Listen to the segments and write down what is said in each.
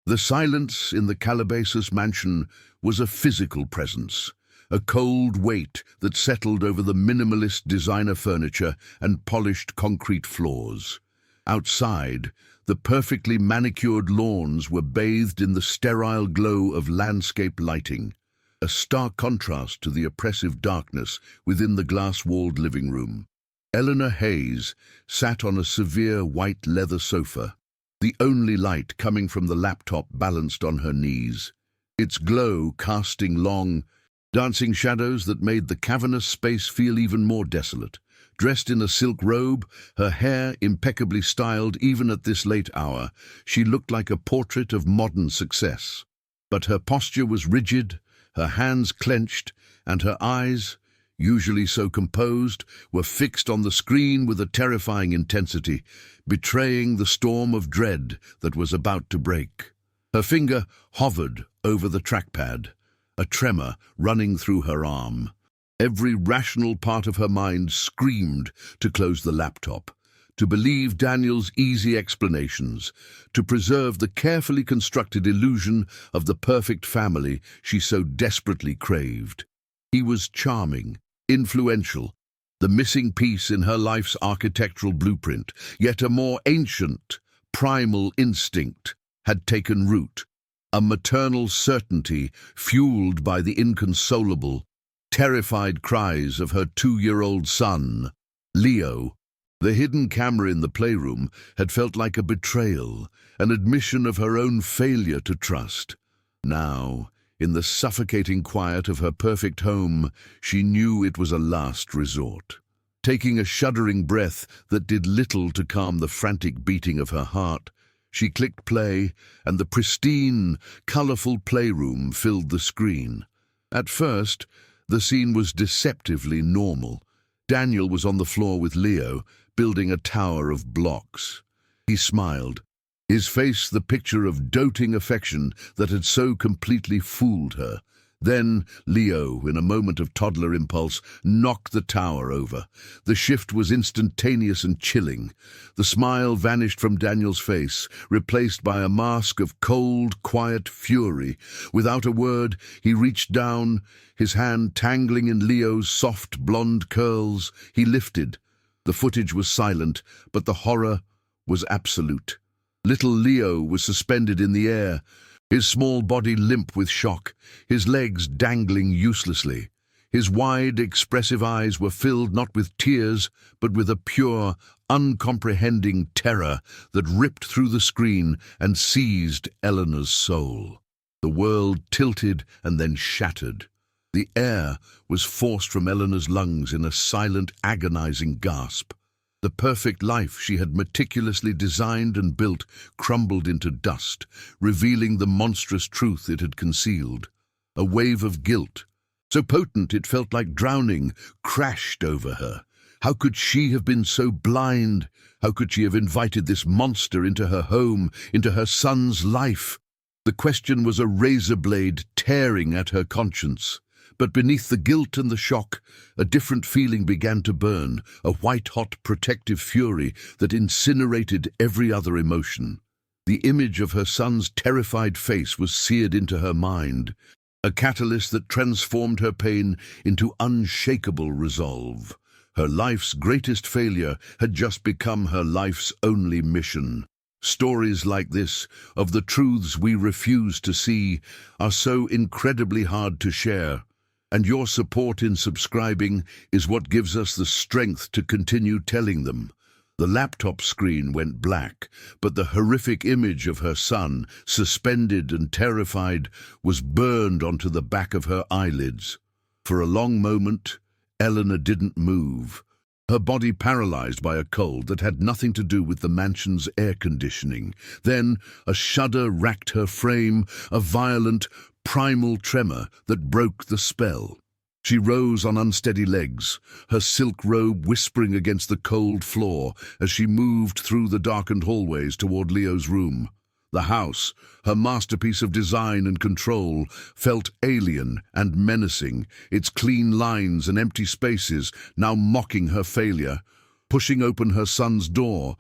The silence in the Calabasas mansion was a physical presence, a cold weight that settled over the minimalist designer furniture and polished concrete floors. Outside, the perfectly manicured lawns were bathed in the sterile glow of landscape lighting, a stark contrast to the oppressive darkness within the glass-walled living room. Eleanor Hayes sat on a severe white leather sofa, the only light coming from the laptop balanced on her knees, its glow casting long, dancing shadows that made the cavernous space feel even more desolate. Dressed in a silk robe, her hair impeccably styled even at this late hour, she looked like a portrait of modern success. But her posture was rigid, her hands clenched, and her eyes, usually so composed, were fixed on the screen with a terrifying intensity, betraying the storm of dread that was about to break. Her finger hovered over the trackpad, a tremor running through her arm. Every rational part of her mind screamed to close the laptop, to believe Daniel's easy explanations, to preserve the carefully constructed illusion of the perfect family she so desperately craved. He was charming, influential, the missing piece in her life's architectural blueprint, yet a more ancient, primal instinct had taken root, a maternal certainty fueled by the inconsolable, terrified cries of her 2-year-old son, Leo. The hidden camera in the playroom had felt like a betrayal, an admission of her own failure to trust. Now, in the suffocating quiet of her perfect home, she knew it was a last resort. Taking a shuddering breath that did little to calm the frantic beating of her heart, she clicked play, and the pristine, colorful playroom filled the screen. At first, the scene was deceptively normal. Daniel was on the floor with Leo, building a tower of blocks. He smiled, his face the picture of doting affection that had so completely fooled her. Then Leo, in a moment of toddler impulse, knocked the tower over. The shift was instantaneous and chilling. The smile vanished from Daniel's face, replaced by a mask of cold, quiet fury. Without a word, he reached down, his hand tangling in Leo's soft blonde curls. He lifted. The footage was silent, but the horror was absolute. Little Leo was suspended in the air, his small body limp with shock, his legs dangling uselessly. His wide, expressive eyes were filled not with tears, but with a pure, uncomprehending terror that ripped through the screen and seized Eleanor's soul. The world tilted and then shattered. The air was forced from Eleanor's lungs in a silent, agonizing gasp. The perfect life she had meticulously designed and built crumbled into dust, revealing the monstrous truth it had concealed. A wave of guilt, so potent it felt like drowning, crashed over her. How could she have been so blind? How could she have invited this monster into her home, into her son's life? The question was a razor blade tearing at her conscience. But beneath the guilt and the shock, a different feeling began to burn, a white-hot protective fury that incinerated every other emotion. The image of her son's terrified face was seared into her mind, a catalyst that transformed her pain into unshakable resolve. Her life's greatest failure had just become her life's only mission. Stories like this, of the truths we refuse to see, are so incredibly hard to share. And your support in subscribing is what gives us the strength to continue telling them. The laptop screen went black, but the horrific image of her son, suspended and terrified, was burned onto the back of her eyelids. For a long moment, Eleanor didn't move, her body paralyzed by a cold that had nothing to do with the mansion's air conditioning. Then a shudder racked her frame, a violent, primal tremor that broke the spell. She rose on unsteady legs, her silk robe whispering against the cold floor as she moved through the darkened hallways toward Leo's room. The house, her masterpiece of design and control, felt alien and menacing, its clean lines and empty spaces now mocking her failure. Pushing open her son's door,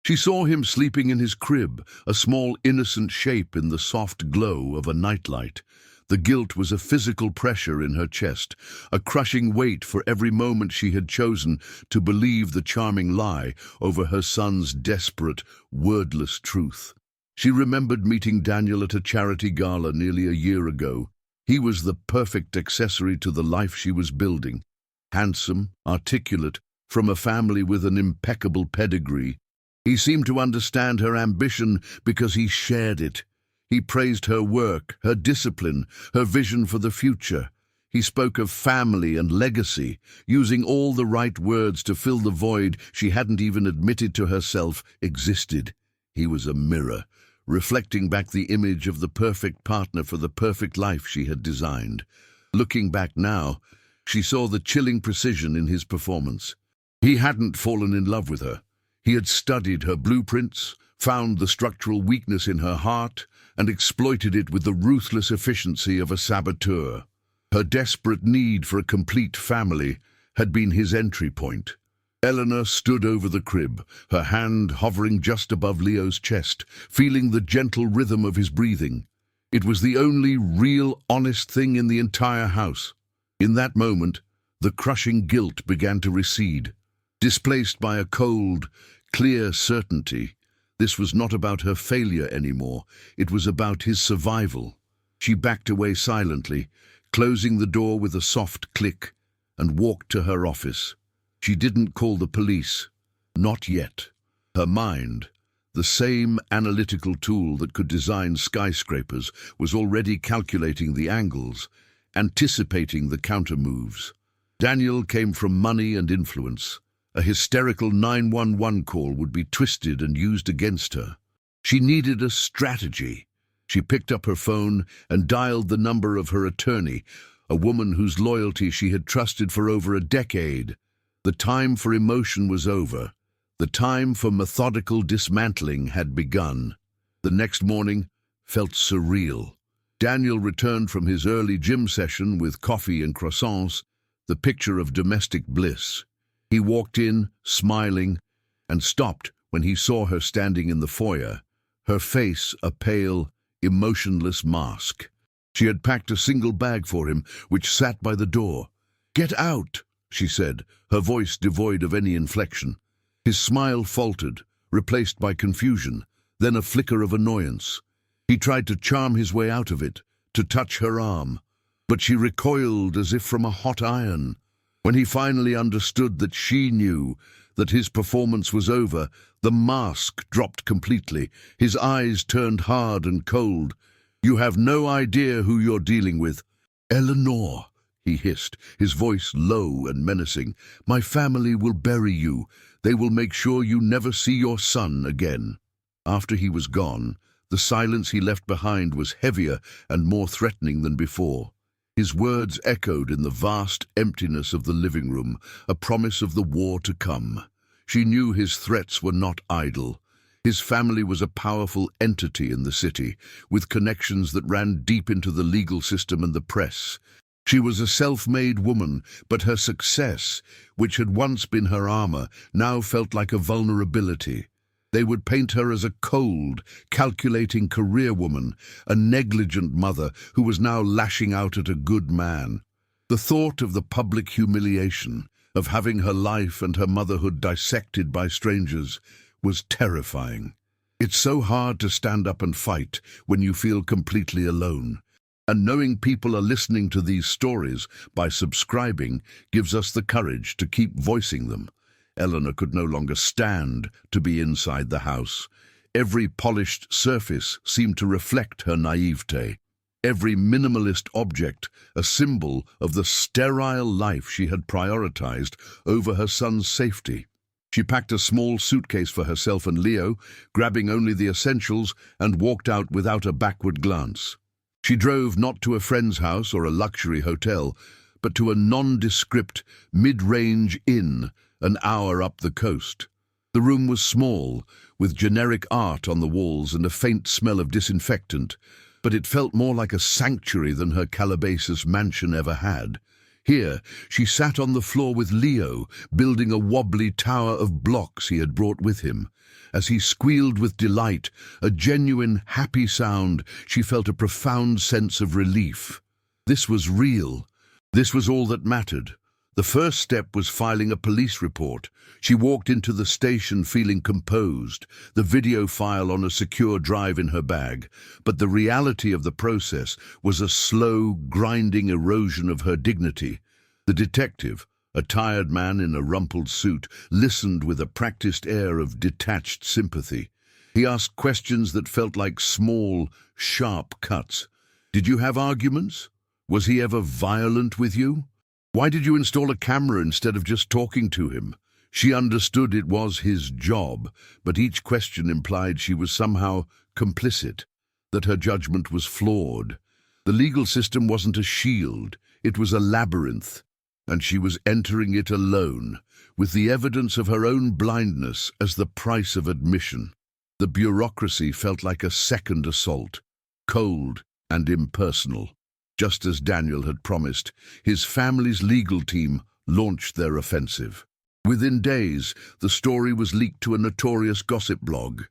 She saw him sleeping in his crib, a small innocent shape in the soft glow of a nightlight. The guilt was a physical pressure in her chest, a crushing weight for every moment she had chosen to believe the charming lie over her son's desperate, wordless truth. She remembered meeting Daniel at a charity gala nearly a year ago. He was the perfect accessory to the life she was building. Handsome, articulate, from a family with an impeccable pedigree. He seemed to understand her ambition because he shared it. He praised her work, her discipline, her vision for the future. He spoke of family and legacy, using all the right words to fill the void she hadn't even admitted to herself existed. He was a mirror, reflecting back the image of the perfect partner for the perfect life she had designed. Looking back now, she saw the chilling precision in his performance. He hadn't fallen in love with her. He had studied her blueprints, found the structural weakness in her heart, and exploited it with the ruthless efficiency of a saboteur. Her desperate need for a complete family had been his entry point. Eleanor stood over the crib, her hand hovering just above Leo's chest, feeling the gentle rhythm of his breathing. It was the only real, honest thing in the entire house. In that moment, the crushing guilt began to recede, displaced by a cold, clear certainty. This was not about her failure anymore. It was about his survival. She backed away silently, closing the door with a soft click, and walked to her office. She didn't call the police. Not yet. Her mind, the same analytical tool that could design skyscrapers, was already calculating the angles, anticipating the counter-moves. Daniel came from money and influence. A hysterical 911 call would be twisted and used against her. She needed a strategy. She picked up her phone and dialed the number of her attorney, a woman whose loyalty she had trusted for over a decade. The time for emotion was over. The time for methodical dismantling had begun. The next morning felt surreal. Daniel returned from his early gym session with coffee and croissants, the picture of domestic bliss. He walked in, smiling, and stopped when he saw her standing in the foyer, her face a pale, emotionless mask. She had packed a single bag for him, which sat by the door. "Get out," she said, her voice devoid of any inflection. His smile faltered, replaced by confusion, then a flicker of annoyance. He tried to charm his way out of it, to touch her arm, but she recoiled as if from a hot iron. When he finally understood that she knew that his performance was over, the mask dropped completely. His eyes turned hard and cold. "You have no idea who you're dealing with." "Eleanor," he hissed, his voice low and menacing, "my family will bury you. They will make sure you never see your son again." After he was gone, the silence he left behind was heavier and more threatening than before. His words echoed in the vast emptiness of the living room, a promise of the war to come. She knew his threats were not idle. His family was a powerful entity in the city, with connections that ran deep into the legal system and the press. She was a self-made woman, but her success, which had once been her armor, now felt like a vulnerability. They would paint her as a cold, calculating career woman, a negligent mother who was now lashing out at a good man. The thought of the public humiliation, of having her life and her motherhood dissected by strangers, was terrifying. It's so hard to stand up and fight when you feel completely alone. And knowing people are listening to these stories by subscribing gives us the courage to keep voicing them. Eleanor could no longer stand to be inside the house. Every polished surface seemed to reflect her naivete. Every minimalist object a symbol of the sterile life she had prioritized over her son's safety. She packed a small suitcase for herself and Leo, grabbing only the essentials, and walked out without a backward glance. She drove not to a friend's house or a luxury hotel, but to a nondescript, mid-range inn an hour up the coast. The room was small, with generic art on the walls and a faint smell of disinfectant, but it felt more like a sanctuary than her Calabasas mansion ever had. Here, she sat on the floor with Leo, building a wobbly tower of blocks he had brought with him. As he squealed with delight, a genuine, happy sound, she felt a profound sense of relief. This was real. This was all that mattered. The first step was filing a police report. She walked into the station feeling composed, the video file on a secure drive in her bag. But the reality of the process was a slow, grinding erosion of her dignity. The detective, a tired man in a rumpled suit, listened with a practiced air of detached sympathy. He asked questions that felt like small, sharp cuts. Did you have arguments? Was he ever violent with you? Why did you install a camera instead of just talking to him? She understood it was his job, but each question implied she was somehow complicit, that her judgment was flawed. The legal system wasn't a shield, it was a labyrinth, and she was entering it alone, with the evidence of her own blindness as the price of admission. The bureaucracy felt like a second assault, cold and impersonal. Just as Daniel had promised, his family's legal team launched their offensive. Within days, the story was leaked to a notorious gossip blog.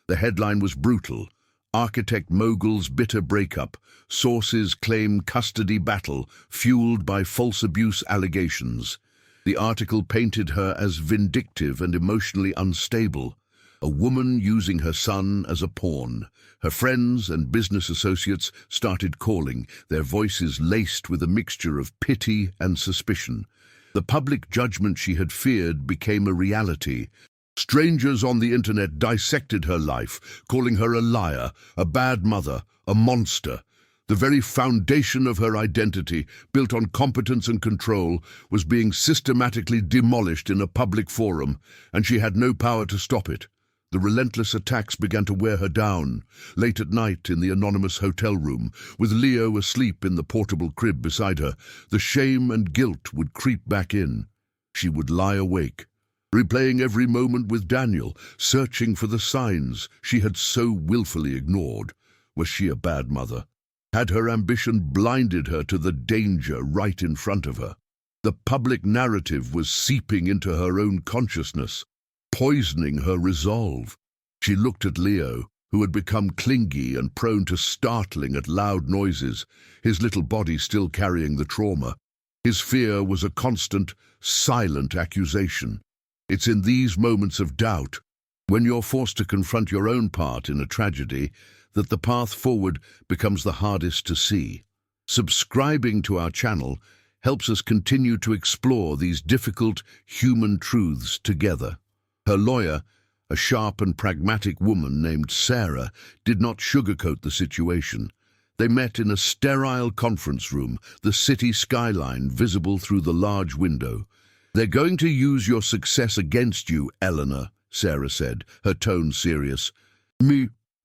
The headline was brutal: "Architect mogul's bitter breakup. Sources claim custody battle fueled by false abuse allegations." The article painted her as vindictive and emotionally unstable, a woman using her son as a pawn. Her friends and business associates started calling, their voices laced with a mixture of pity and suspicion. The public judgment she had feared became a reality. Strangers on the internet dissected her life, calling her a liar, a bad mother, a monster. The very foundation of her identity, built on competence and control, was being systematically demolished in a public forum, and she had no power to stop it. The relentless attacks began to wear her down. Late at night in the anonymous hotel room, with Leo asleep in the portable crib beside her, the shame and guilt would creep back in. She would lie awake, replaying every moment with Daniel, searching for the signs she had so willfully ignored. Was she a bad mother? Had her ambition blinded her to the danger right in front of her? The public narrative was seeping into her own consciousness, poisoning her resolve. She looked at Leo, who had become clingy and prone to startling at loud noises, his little body still carrying the trauma. His fear was a constant, silent accusation. It's in these moments of doubt, when you're forced to confront your own part in a tragedy, that the path forward becomes the hardest to see. Subscribing to our channel helps us continue to explore these difficult human truths together. Her lawyer, a sharp and pragmatic woman named Sarah, did not sugarcoat the situation. They met in a sterile conference room, the city skyline visible through the large window. "They're going to use your success against you, Eleanor," Sarah said, her tone serious.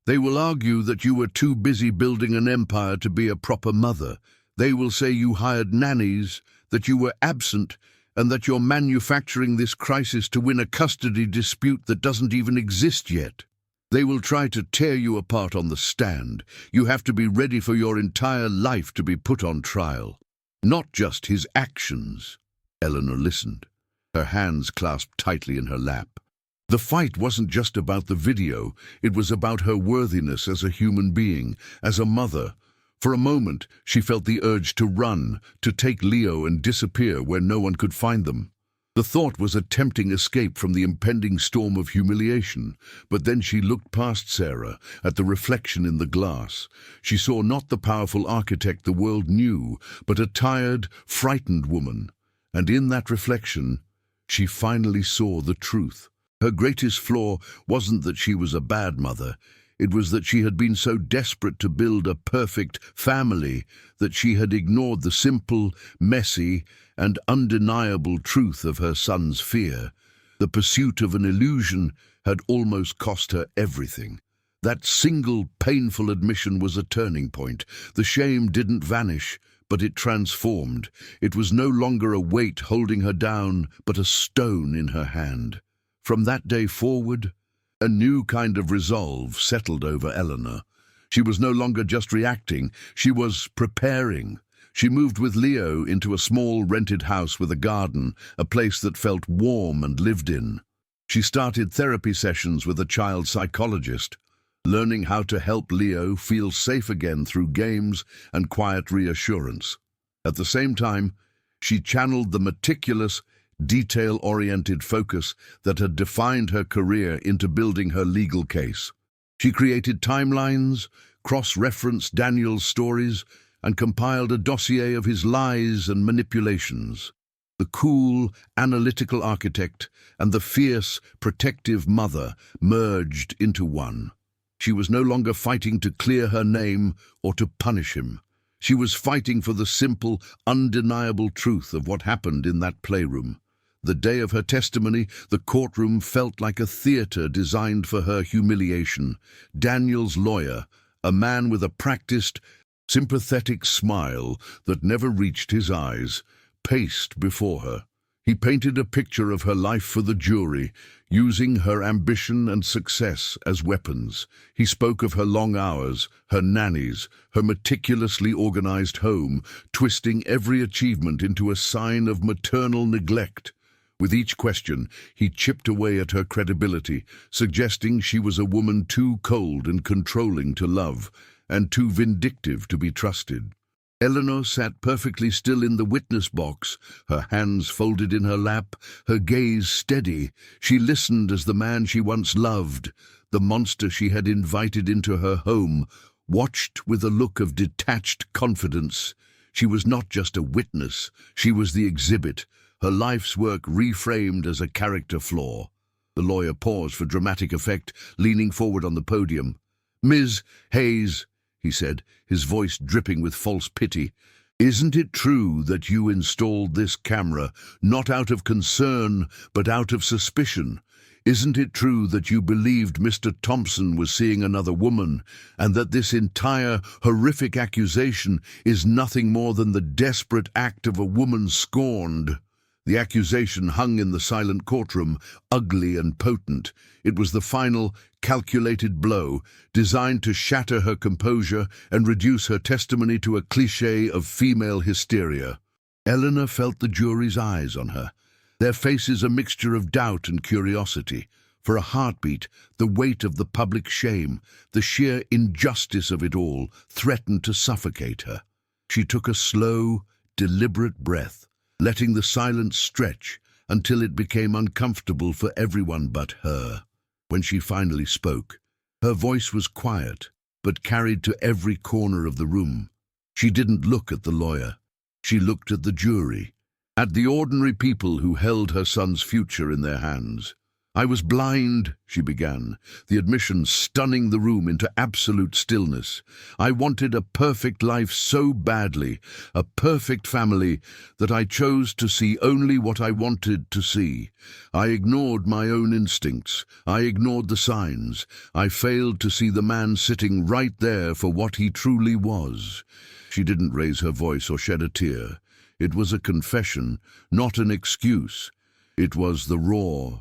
They will argue that you were too busy building an empire to be a proper mother. They will say you hired nannies, that you were absent, and that you're manufacturing this crisis to win a custody dispute that doesn't even exist yet. They will try to tear you apart on the stand. You have to be ready for your entire life to be put on trial, not just his actions." Eleanor listened, her hands clasped tightly in her lap. The fight wasn't just about the video, it was about her worthiness as a human being, as a mother. For a moment, she felt the urge to run, to take Leo and disappear where no one could find them. The thought was a tempting escape from the impending storm of humiliation, but then she looked past Sarah, at the reflection in the glass. She saw not the powerful architect the world knew, but a tired, frightened woman. And in that reflection, she finally saw the truth. Her greatest flaw wasn't that she was a bad mother. It was that she had been so desperate to build a perfect family that she had ignored the simple, messy, and undeniable truth of her son's fear. The pursuit of an illusion had almost cost her everything. That single, painful admission was a turning point. The shame didn't vanish, but it transformed. It was no longer a weight holding her down, but a stone in her hand. From that day forward, a new kind of resolve settled over Eleanor. She was no longer just reacting, she was preparing. She moved with Leo into a small rented house with a garden, a place that felt warm and lived in. She started therapy sessions with a child psychologist, learning how to help Leo feel safe again through games and quiet reassurance. At the same time, she channeled the meticulous, detail-oriented focus that had defined her career into building her legal case. She created timelines, cross-referenced Daniel's stories, and compiled a dossier of his lies and manipulations. The cool, analytical architect and the fierce, protective mother merged into one. She was no longer fighting to clear her name or to punish him. She was fighting for the simple, undeniable truth of what happened in that playroom. The day of her testimony, the courtroom felt like a theater designed for her humiliation. Daniel's lawyer, a man with a practiced, sympathetic smile that never reached his eyes, paced before her. He painted a picture of her life for the jury, using her ambition and success as weapons. He spoke of her long hours, her nannies, her meticulously organized home, twisting every achievement into a sign of maternal neglect. With each question, he chipped away at her credibility, suggesting she was a woman too cold and controlling to love, and too vindictive to be trusted. Eleanor sat perfectly still in the witness box, her hands folded in her lap, her gaze steady. She listened as the man she once loved, the monster she had invited into her home, watched with a look of detached confidence. She was not just a witness, she was the exhibit, her life's work reframed as a character flaw. The lawyer paused for dramatic effect, leaning forward on the podium. "Ms. Hayes," he said, his voice dripping with false pity, "isn't it true that you installed this camera not out of concern but out of suspicion? Isn't it true that you believed Mr. Thompson was seeing another woman, and that this entire horrific accusation is nothing more than the desperate act of a woman scorned?" The accusation hung in the silent courtroom, ugly and potent. It was the final, calculated blow, designed to shatter her composure and reduce her testimony to a cliché of female hysteria. Eleanor felt the jury's eyes on her, their faces a mixture of doubt and curiosity. For a heartbeat, the weight of the public shame, the sheer injustice of it all, threatened to suffocate her. She took a slow, deliberate breath, letting the silence stretch until it became uncomfortable for everyone but her. When she finally spoke, her voice was quiet, but carried to every corner of the room. She didn't look at the lawyer. She looked at the jury, at the ordinary people who held her son's future in their hands. "I was blind," she began, the admission stunning the room into absolute stillness. "I wanted a perfect life so badly, a perfect family, that I chose to see only what I wanted to see. I ignored my own instincts. I ignored the signs. I failed to see the man sitting right there for what he truly was." She didn't raise her voice or shed a tear. It was a confession, not an excuse. It was the raw,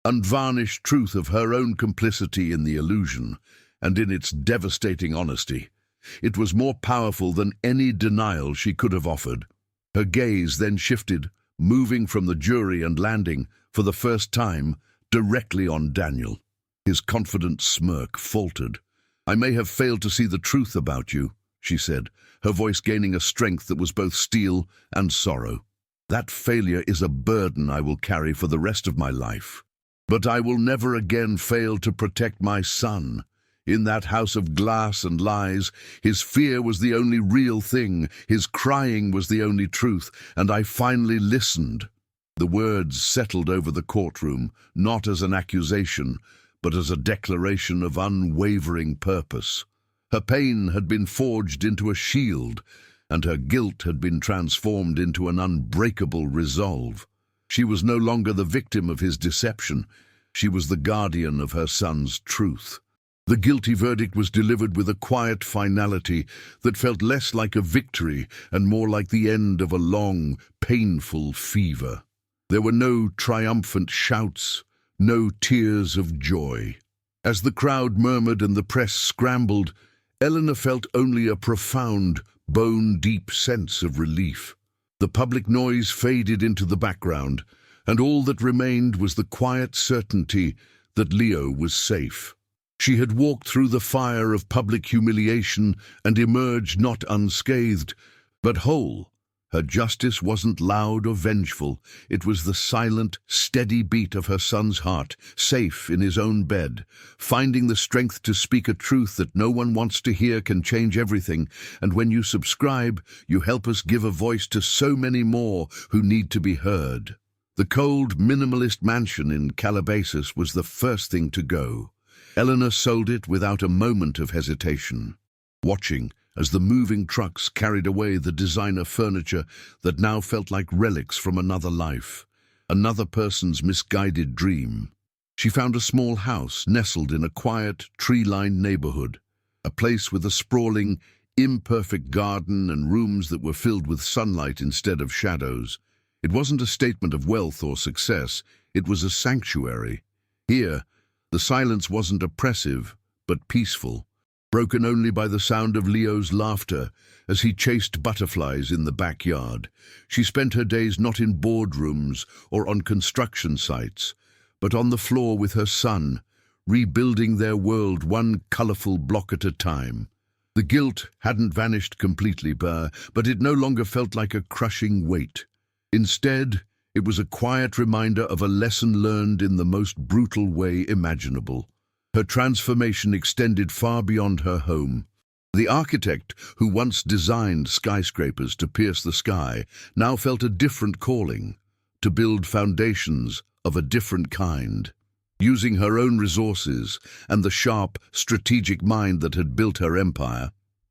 unvarnished truth of her own complicity in the illusion, and in its devastating honesty. It was more powerful than any denial she could have offered. Her gaze then shifted, moving from the jury and landing, for the first time, directly on Daniel. His confident smirk faltered. "I may have failed to see the truth about you," she said, her voice gaining a strength that was both steel and sorrow. "That failure is a burden I will carry for the rest of my life. But I will never again fail to protect my son. In that house of glass and lies, his fear was the only real thing, his crying was the only truth, and I finally listened." The words settled over the courtroom, not as an accusation, but as a declaration of unwavering purpose. Her pain had been forged into a shield, and her guilt had been transformed into an unbreakable resolve. She was no longer the victim of his deception. She was the guardian of her son's truth. The guilty verdict was delivered with a quiet finality that felt less like a victory and more like the end of a long, painful fever. There were no triumphant shouts, no tears of joy. As the crowd murmured and the press scrambled, Eleanor felt only a profound, bone-deep sense of relief. The public noise faded into the background, and all that remained was the quiet certainty that Leo was safe. She had walked through the fire of public humiliation and emerged not unscathed, but whole. Her justice wasn't loud or vengeful. It was the silent, steady beat of her son's heart, safe in his own bed. Finding the strength to speak a truth that no one wants to hear can change everything, and when you subscribe, you help us give a voice to so many more who need to be heard. The cold, minimalist mansion in Calabasas was the first thing to go. Eleanor sold it without a moment of hesitation, watching as the moving trucks carried away the designer furniture that now felt like relics from another life, another person's misguided dream. She found a small house nestled in a quiet, tree-lined neighborhood, a place with a sprawling, imperfect garden and rooms that were filled with sunlight instead of shadows. It wasn't a statement of wealth or success, it was a sanctuary. Here, the silence wasn't oppressive, but peaceful, broken only by the sound of Leo's laughter as he chased butterflies in the backyard. She spent her days not in boardrooms or on construction sites, but on the floor with her son, rebuilding their world one colorful block at a time. The guilt hadn't vanished completely, but it no longer felt like a crushing weight. Instead, it was a quiet reminder of a lesson learned in the most brutal way imaginable. Her transformation extended far beyond her home. The architect who once designed skyscrapers to pierce the sky now felt a different calling, to build foundations of a different kind. Using her own resources and the sharp, strategic mind that had built her empire,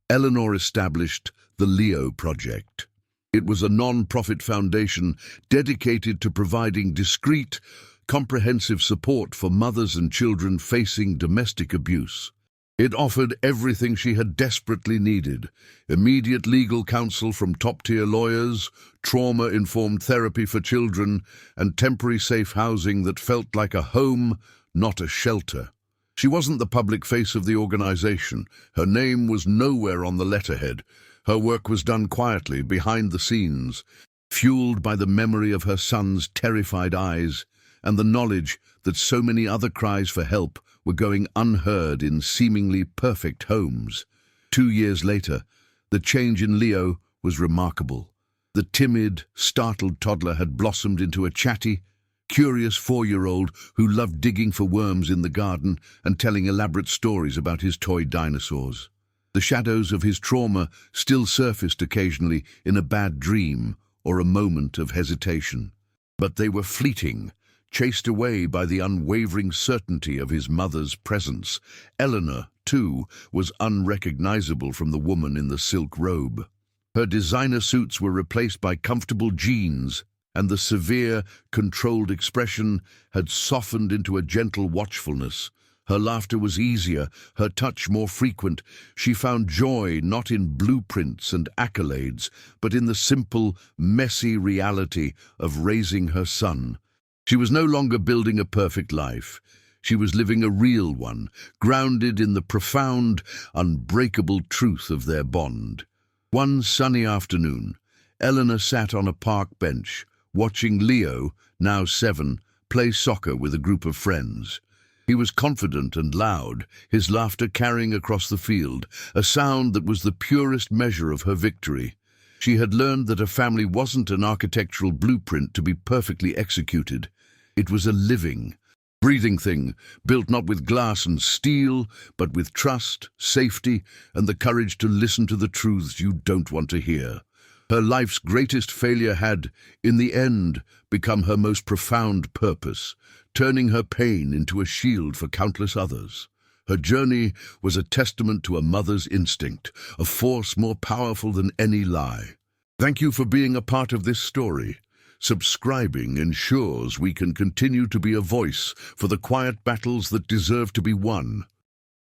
Eleanor established the Leo Project. It was a non-profit foundation dedicated to providing discreet, comprehensive support for mothers and children facing domestic abuse. It offered everything she had desperately needed: immediate legal counsel from top-tier lawyers, trauma-informed therapy for children, and temporary safe housing that felt like a home, not a shelter. She wasn't the public face of the organization. Her name was nowhere on the letterhead. Her work was done quietly, behind the scenes, fueled by the memory of her son's terrified eyes and the knowledge that so many other cries for help were going unheard in seemingly perfect homes. 2 years later, the change in Leo was remarkable. The timid, startled toddler had blossomed into a chatty, curious 4-year-old who loved digging for worms in the garden and telling elaborate stories about his toy dinosaurs. The shadows of his trauma still surfaced occasionally in a bad dream or a moment of hesitation, but they were fleeting, chased away by the unwavering certainty of his mother's presence. Eleanor, too, was unrecognizable from the woman in the silk robe. Her designer suits were replaced by comfortable jeans, and the severe, controlled expression had softened into a gentle watchfulness. Her laughter was easier, her touch more frequent. She found joy not in blueprints and accolades, but in the simple, messy reality of raising her son. She was no longer building a perfect life. She was living a real one, grounded in the profound, unbreakable truth of their bond. One sunny afternoon, Eleanor sat on a park bench, watching Leo, now 7, play soccer with a group of friends. He was confident and loud, his laughter carrying across the field, a sound that was the purest measure of her victory. She had learned that a family wasn't an architectural blueprint to be perfectly executed. It was a living, breathing thing, built not with glass and steel, but with trust, safety, and the courage to listen to the truths you don't want to hear. Her life's greatest failure had, in the end, become her most profound purpose, turning her pain into a shield for countless others. Her journey was a testament to a mother's instinct, a force more powerful than any lie. Thank you for being a part of this story. Subscribing ensures we can continue to be a voice for the quiet battles that deserve to be won.